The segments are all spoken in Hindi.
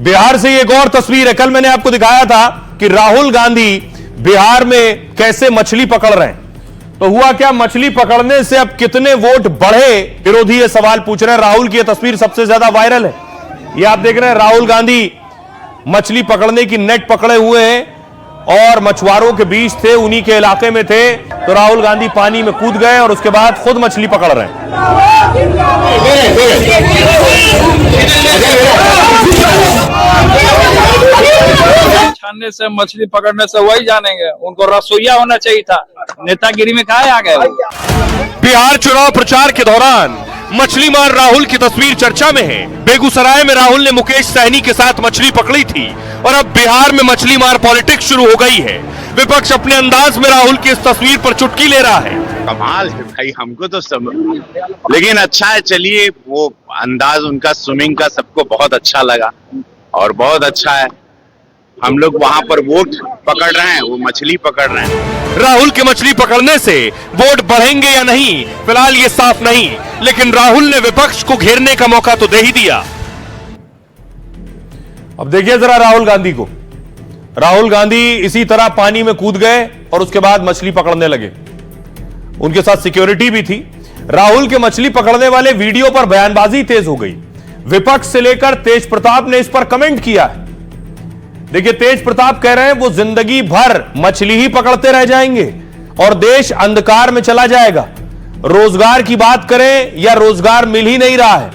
बिहार से एक और तस्वीर है। कल मैंने आपको दिखाया था कि राहुल गांधी बिहार में कैसे मछली पकड़ रहे हैं। तो हुआ क्या, मछली पकड़ने से अब कितने वोट बढ़े, विरोधी ये सवाल पूछ रहे हैं। राहुल की यह तस्वीर सबसे ज्यादा वायरल है। ये आप देख रहे हैं, राहुल गांधी मछली पकड़ने की नेट पकड़े हुए हैं और मछुआरों के बीच थे, उन्हीं के इलाके में थे। तो राहुल गांधी पानी में कूद गए और उसके बाद खुद मछली पकड़ रहे हैं। छानने से, मछली पकड़ने से वही जानेंगे। उनको रसोईया होना चाहिए था, नेतागिरी में काहे आ गए वो? बिहार चुनाव प्रचार के दौरान मछली मार राहुल की तस्वीर चर्चा में है। बेगूसराय में राहुल ने मुकेश सहनी के साथ मछली पकड़ी थी और अब बिहार में मछली मार पॉलिटिक्स शुरू हो गई है। विपक्ष अपने अंदाज में राहुल की इस तस्वीर पर चुटकी ले रहा है। कमाल है भाई, हमको तो सब, लेकिन अच्छा है। चलिए, वो अंदाज उनका स्विमिंग का सबको बहुत अच्छा लगा और बहुत अच्छा है। हम लोग वहां पर वोट पकड़ रहे हैं, वो मछली पकड़ रहे हैं। राहुल के मछली पकड़ने से वोट बढ़ेंगे या नहीं, फिलहाल ये साफ नहीं, लेकिन राहुल ने विपक्ष को घेरने का मौका तो दे ही दिया। अब देखिए जरा राहुल गांधी को। राहुल गांधी इसी तरह पानी में कूद गए और उसके बाद मछली पकड़ने लगे। उनके साथ सिक्योरिटी भी थी। राहुल के मछली पकड़ने वाले वीडियो पर बयानबाजी तेज हो गई। विपक्ष से लेकर तेज प्रताप ने इस पर कमेंट किया है। देखिए, तेज प्रताप कह रहे हैं वो जिंदगी भर मछली ही पकड़ते रह जाएंगे और देश अंधकार में चला जाएगा। रोजगार की बात करें या रोजगार मिल ही नहीं रहा है।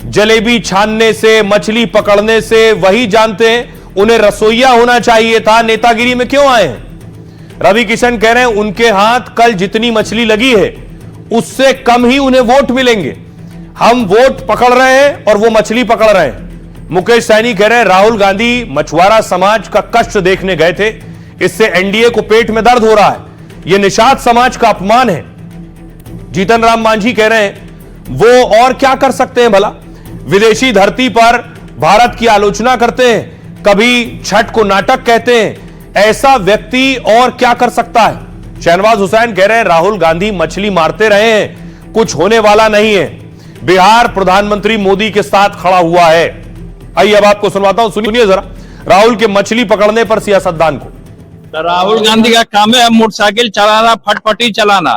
जलेबी छानने से, मछली पकड़ने से वही जानते हैं, उन्हें रसोईया होना चाहिए था, नेतागिरी में क्यों आए हैं? रवि किशन कह रहे हैं उनके हाथ कल जितनी मछली लगी है उससे कम ही उन्हें वोट मिलेंगे। हम वोट पकड़ रहे हैं और वो मछली पकड़ रहे हैं। मुकेश सहनी कह रहे हैं राहुल गांधी मछुआरा समाज का कष्ट देखने गए थे, इससे एनडीए को पेट में दर्द हो रहा है, यह निषाद समाज का अपमान है। जीतन राम मांझी कह रहे हैं वो और क्या कर सकते हैं भला, विदेशी धरती पर भारत की आलोचना करते हैं, कभी छठ को नाटक कहते हैं, ऐसा व्यक्ति और क्या कर सकता है। शहनवाज हुसैन कह रहे हैं राहुल गांधी मछली मारते रहे हैं, कुछ होने वाला नहीं है, बिहार प्रधानमंत्री मोदी के साथ खड़ा हुआ है। आइए अब आपको सुनवाता हूं, सुनिए जरा राहुल के मछली पकड़ने पर सियासतदान को। तो राहुल गांधी का काम है मोटरसाइकिल चलाना, फटफटी चलाना,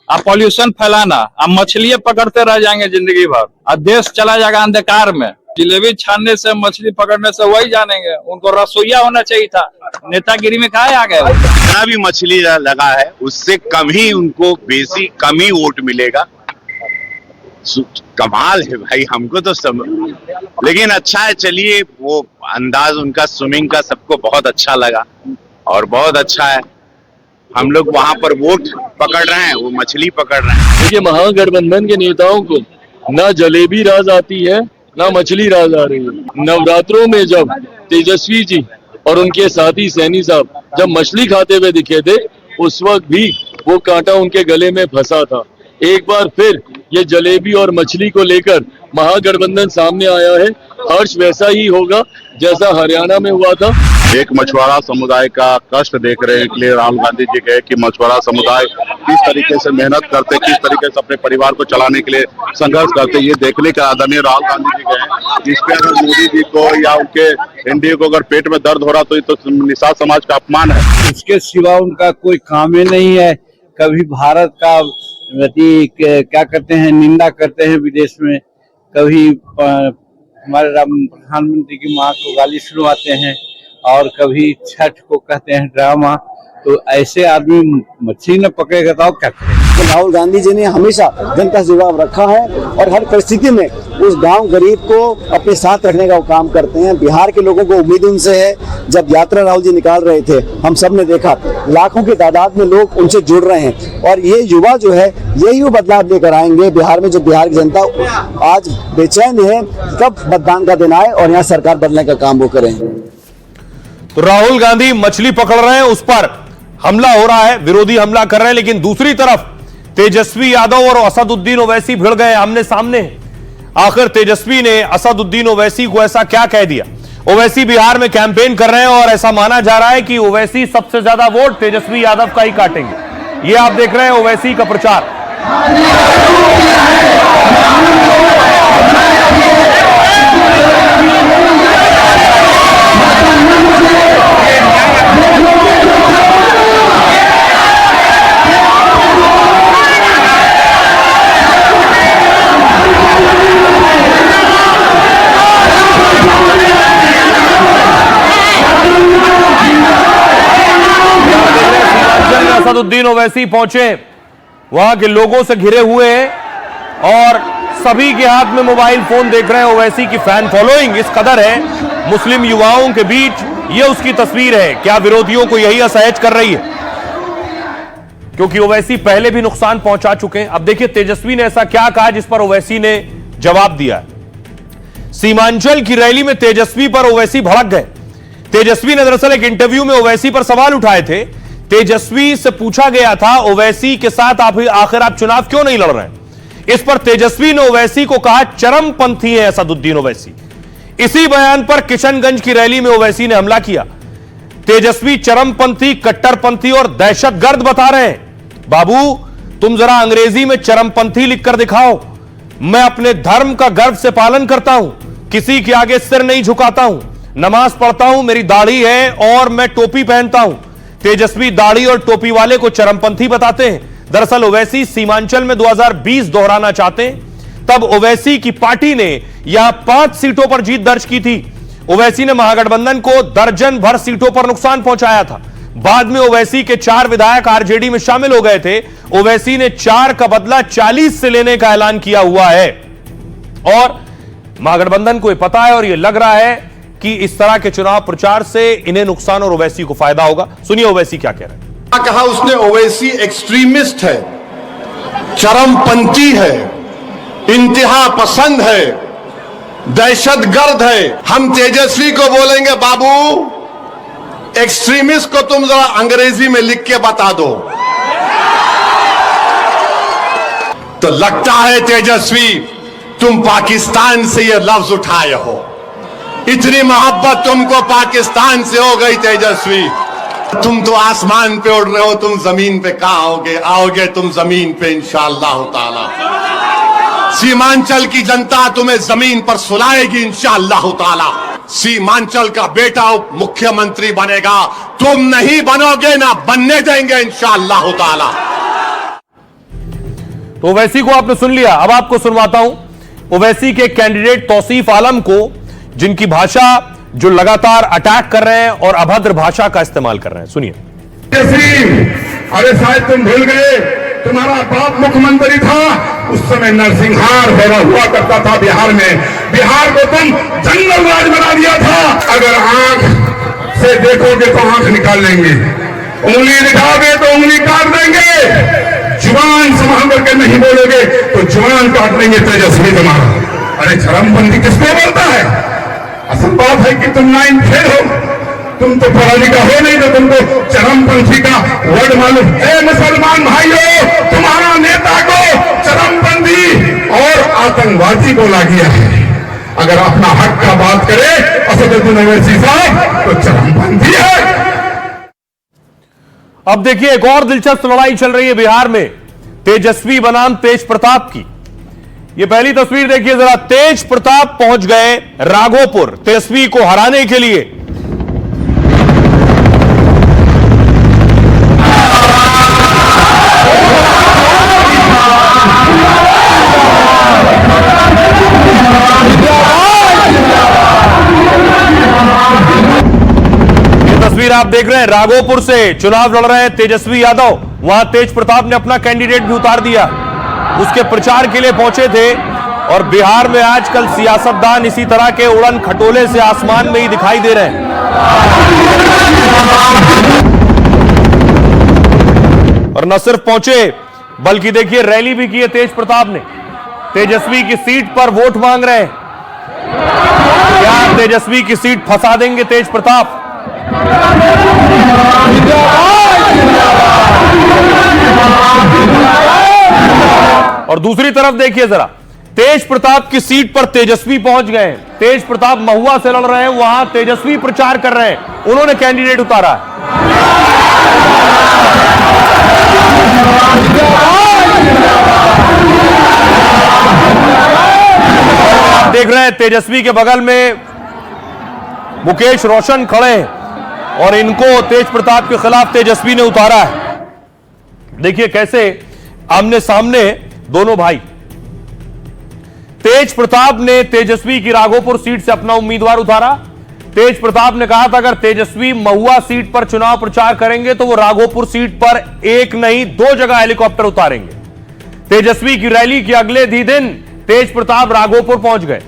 अब पॉल्यूशन फैलाना, अब मछली पकड़ते रह जाएंगे जिंदगी भर, अब देश चला जाएगा अंधकार में। जलेबी छानने से, मछली पकड़ने से वही जानेंगे। उनको रसोईया होना चाहिए था, नेतागिरी में काहे आ गए वो? जितना भी मछली लगा है उससे कम ही उनको, बेसी कम ही वोट मिलेगा। कमाल है भाई, हमको तो सब, लेकिन अच्छा है। चलिए, वो अंदाज उनका स्विमिंग का सबको बहुत अच्छा लगा और बहुत अच्छा है। हम लोग वहां पर वोट पकड़ रहे हैं, वो मछली पकड़ रहे हैं। देखिए, महागठबंधन के नेताओं को ना जलेबी राज आती है ना मछली राज आ रही है। नवरात्रों में जब तेजस्वी जी और उनके साथी सैनी साहब जब मछली खाते हुए दिखे थे, उस वक्त भी वो कांटा उनके गले में फंसा था। एक बार फिर ये जलेबी और मछली को लेकर महागठबंधन सामने आया है। हर्ष वैसा ही होगा जैसा हरियाणा में हुआ था। एक मछुआरा समुदाय का कष्ट देख रहे हैं, इसलिए राहुल गांधी जी कहे कि मछुआरा समुदाय किस तरीके से मेहनत करते, किस तरीके से अपने परिवार को चलाने के लिए संघर्ष करते, ये देखने का आदरणीय राहुल गांधी जी कहे। इस पे अगर मोदी जी को या उनके एनडीए को अगर पेट में दर्द हो रहा तो ये तो निषाद समाज का अपमान है। इसके सिवा उनका कोई काम ही नहीं है। कभी भारत का क्या करते हैं, निंदा करते हैं विदेश में, कभी हमारे प्रधानमंत्री की माँ को गाली सुनवाते हैं और कभी छठ को कहते हैं ड्रामा। तो ऐसे आदमी मछली न पकड़ेगा तो क्या करेगा? तो राहुल गांधी जी ने हमेशा जनता से जुड़ाव रखा है और हर परिस्थिति में उस गांव गरीब को अपने साथ रखने का वो काम करते हैं। बिहार के लोगों को उम्मीद उनसे है। जब यात्रा राहुल जी निकाल रहे थे, हम सब ने देखा लाखों की तादाद में लोग उनसे जुड़ रहे हैं और ये युवा जो है यही वो बदलाव लेकर आएंगे बिहार में। जो बिहार की जनता आज बेचैन है कब मतदान का दिन आए और यहाँ सरकार बदलने का काम वो करें। तो राहुल गांधी मछली पकड़ रहे हैं, उस पर हमला हो रहा है, विरोधी हमला कर रहे हैं, लेकिन दूसरी तरफ तेजस्वी यादव और असदुद्दीन ओवैसी भिड़ गए आमने सामने। आखिर तेजस्वी ने असदुद्दीन ओवैसी को ऐसा क्या कह दिया? ओवैसी बिहार में कैंपेन कर रहे हैं और ऐसा माना जा रहा है कि ओवैसी सबसे ज्यादा वोट तेजस्वी यादव का ही काटेंगे। ये आप देख रहे हैं ओवैसी का प्रचार। असदुद्दीन ओवैसी पहुंचे, वहां के लोगों से घिरे हुए हैं और सभी के हाथ में मोबाइल फोन देख रहे हैं। ओवैसी की फैन फॉलोइंग इस कदर है मुस्लिम युवाओं के बीच, यह उसकी तस्वीर है। क्या विरोधियों को यही असहज कर रही है? क्योंकि ओवैसी पहले भी नुकसान पहुंचा चुके हैं। अब देखिए तेजस्वी ने ऐसा क्या कहा जिस पर ओवैसी ने जवाब दिया। सीमांचल की रैली में तेजस्वी पर ओवैसी भड़क गए। तेजस्वी ने दरअसल एक इंटरव्यू में ओवैसी पर सवाल उठाए थे। तेजस्वी से पूछा गया था ओवैसी के साथ आखिर आप चुनाव क्यों नहीं लड़ रहे हैं। इस पर तेजस्वी ने ओवैसी को कहा चरमपंथी है असदुद्दीन ओवैसी। इसी बयान पर किशनगंज की रैली में ओवैसी ने हमला किया। तेजस्वी चरमपंथी, कट्टरपंथी और दहशतगर्द बता रहे हैं। बाबू तुम जरा अंग्रेजी में चरमपंथी लिखकर दिखाओ। मैं अपने धर्म का गर्व से पालन करता हूं, किसी के आगे सिर नहीं झुकाता हूं, नमाज पढ़ता हूं, मेरी दाढ़ी है और मैं टोपी पहनता हूं। तेजस्वी दाढ़ी और टोपी वाले को चरमपंथी बताते हैं। दरअसल ओवैसी सीमांचल में 2020 दोहराना चाहते हैं। तब ओवैसी की पार्टी ने यहां 5 सीटों पर जीत दर्ज की थी। ओवैसी ने महागठबंधन को दर्जन भर सीटों पर नुकसान पहुंचाया था। बाद में ओवैसी के 4 विधायक आरजेडी में शामिल हो गए थे। ओवैसी ने 4 का बदला 40 से लेने का ऐलान किया हुआ है और महागठबंधन को यह पता है और यह लग रहा है कि इस तरह के चुनाव प्रचार से इन्हें नुकसान और ओवैसी को फायदा होगा। सुनिए ओवैसी क्या कह रहे हैं। कहा उसने ओवैसी एक्सट्रीमिस्ट है, चरमपंथी है, इंतहा पसंद है, दहशतगर्द है। हम तेजस्वी को बोलेंगे बाबू एक्सट्रीमिस्ट को तुम जरा अंग्रेजी में लिख के बता दो। तो लगता है तेजस्वी तुम पाकिस्तान से ये लफ्ज उठाए हो। इतनी मोहब्बत तुमको पाकिस्तान से हो गई तेजस्वी। तुम तो आसमान पे उड़ रहे हो, तुम जमीन पे कहां आओगे? आओगे तुम जमीन पे इंशाअल्लाह ताला। सीमांचल की जनता तुम्हें जमीन पर सुलाएगी इंशाअल्लाह ताला। सीमांचल का बेटा मुख्यमंत्री बनेगा, तुम नहीं बनोगे ना बनने देंगे इंशाअल्लाह ताला। तो ओवैसी को आपने सुन लिया। अब आपको सुनवाता हूं ओवैसी के कैंडिडेट तौसीफ आलम को, जिनकी भाषा जो लगातार अटैक कर रहे हैं और अभद्र भाषा का इस्तेमाल कर रहे हैं। सुनिए। अरे शायद तुम भूल गए, तुम्हारा बाप मुख्यमंत्री था, उस समय नरसिंहार दौरा हुआ करता था बिहार में। बिहार को तुम जंगल राज बना दिया था। अगर आंख से देखोगे तो आंख निकाल लेंगे, उंगली दिखाओगे तो उंगली काट देंगे, जुबान संभाल करके नहीं बोलोगे तो जुबान काट लेंगे तेजस्वी तुम्हारा। अरे चरमपंथी किसको बोलता है? असल बात है कि तुम 9 फेल हो, तुम तो पढ़ा लिखा हो नहीं, तो तुमको चरमपंथी का वर्ड मालूम है। मुसलमान भाइयों, तुम्हारा नेता को चरमपंथी और आतंकवादी बोला गया है। अगर अपना हक का बात करे असदुद्दीन ओवैसी साहब तो चरमपंथी है। अब देखिए एक और दिलचस्प लड़ाई चल रही है बिहार में तेजस्वी बनाम तेज प्रताप की। ये पहली तस्वीर देखिए जरा। तेज प्रताप पहुंच गए राघोपुर तेजस्वी को हराने के लिए। ये तस्वीर आप देख रहे हैं, राघोपुर से चुनाव लड़ रहे हैं तेजस्वी यादव। वहां तेज प्रताप ने अपना कैंडिडेट भी उतार दिया, उसके प्रचार के लिए पहुंचे थे। और बिहार में आजकल सियासतदान इसी तरह के उड़न खटोले से आसमान में ही दिखाई दे रहे हैं। और न सिर्फ पहुंचे बल्कि देखिए रैली भी की है तेज प्रताप ने। तेजस्वी की सीट पर वोट मांग रहे हैं। क्या तेजस्वी की सीट फंसा देंगे तेज प्रताप? और दूसरी तरफ देखिए जरा, तेज प्रताप की सीट पर तेजस्वी पहुंच गए। तेज प्रताप महुआ से लड़ रहे हैं, वहां तेजस्वी प्रचार कर रहे हैं, उन्होंने कैंडिडेट उतारा है। आप देख रहे हैं तेजस्वी के बगल में मुकेश रोशन खड़े हैं और इनको तेज प्रताप के खिलाफ तेजस्वी ने उतारा है। देखिए कैसे आमने सामने दोनों भाई। तेज प्रताप ने तेजस्वी की राघोपुर सीट से अपना उम्मीदवार उतारा। तेज प्रताप ने कहा था अगर तेजस्वी महुआ सीट पर चुनाव प्रचार करेंगे तो वो राघोपुर सीट पर एक नहीं 2 जगह हेलीकॉप्टर उतारेंगे। तेजस्वी की रैली के अगले ही दिन तेज प्रताप राघोपुर पहुंच गए।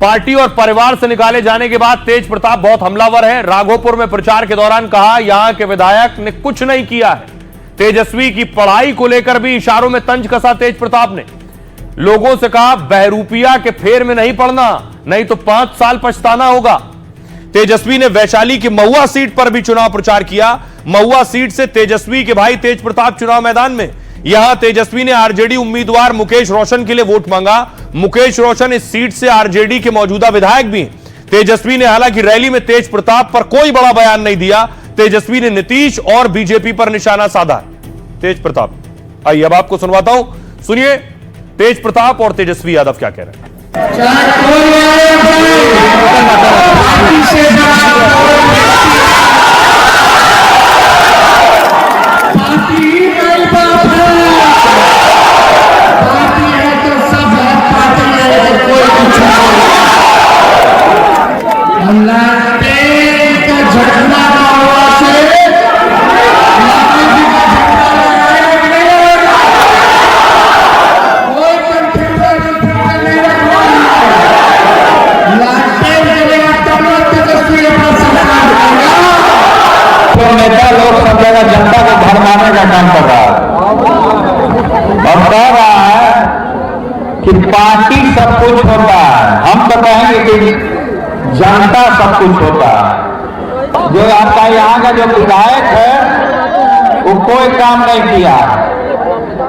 पार्टी और परिवार से निकाले जाने के बाद तेज प्रताप बहुत हमलावर है। राघोपुर में प्रचार के दौरान कहा यहां के विधायक ने कुछ नहीं किया है। तेजस्वी की पढ़ाई को लेकर भी इशारों में तंज कसा तेज प्रताप ने। लोगों से कहा बहरूपिया के फेर में नहीं पड़ना, नहीं तो 5 साल पछताना होगा। तेजस्वी ने वैशाली की महुआ सीट पर भी चुनाव प्रचार किया। महुआ सीट से तेजस्वी के भाई तेज प्रताप चुनाव मैदान में। यहां तेजस्वी ने आरजेडी उम्मीदवार मुकेश रोशन के लिए वोट मांगा। मुकेश रोशन इस सीट से आरजेडी के मौजूदा विधायक भी हैं। तेजस्वी ने हालांकि रैली में तेज प्रताप पर कोई बड़ा बयान नहीं दिया। तेजस्वी ने नीतीश और बीजेपी पर निशाना साधा। तेज प्रताप, आइए अब आपको सुनवाता हूं, सुनिए तेज प्रताप और तेजस्वी यादव क्या कह रहे हैं। नेता लोग सब जगह जनता को भरमाने का काम कर रहा है और कह रहा है कि पार्टी सब कुछ होता है। हम तो कहेंगे कि जनता सब कुछ होता है। जो आपका यहाँ का जो विधायक है वो कोई काम नहीं किया,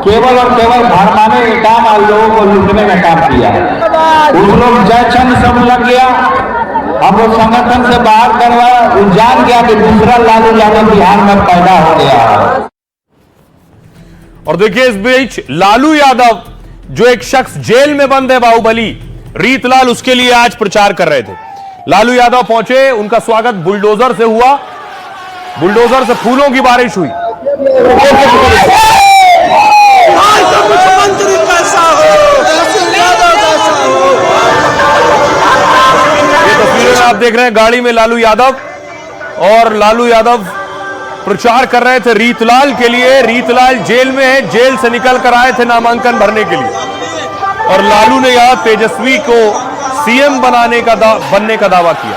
केवल और केवल भरमाने का काम और लोगों को लूटने का काम किया। उस लोग जयचंद सब लग गया, अब वो संगठन से बाहर करवाया। वो जान गया कि दूसरा लालू यादव बिहार में पैदा हो गया। और देखिए इस बीच लालू यादव जो एक शख्स जेल में बंद है, बाहुबली रीतलाल, उसके लिए आज प्रचार कर रहे थे। लालू यादव पहुंचे, उनका स्वागत बुलडोजर से हुआ। बुलडोजर से फूलों की बारिश हुई। तस्वीरें आप देख रहे हैं, गाड़ी में लालू यादव, और लालू यादव प्रचार कर रहे थे रीतलाल के लिए। रीतलाल जेल में है, जेल से निकल कर आए थे नामांकन भरने के लिए, और लालू ने यहां तेजस्वी को सीएम बनने का दावा किया।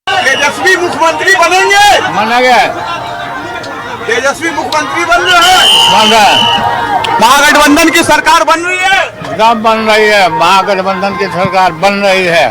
तेजस्वी मुख्यमंत्री बनेंगे, बनेंगे, तेजस्वी मुख्यमंत्री बन रहे हैं, बन रहा है। महागठबंधन की सरकार बन रही है, बन रही है, महागठबंधन की सरकार बन रही है।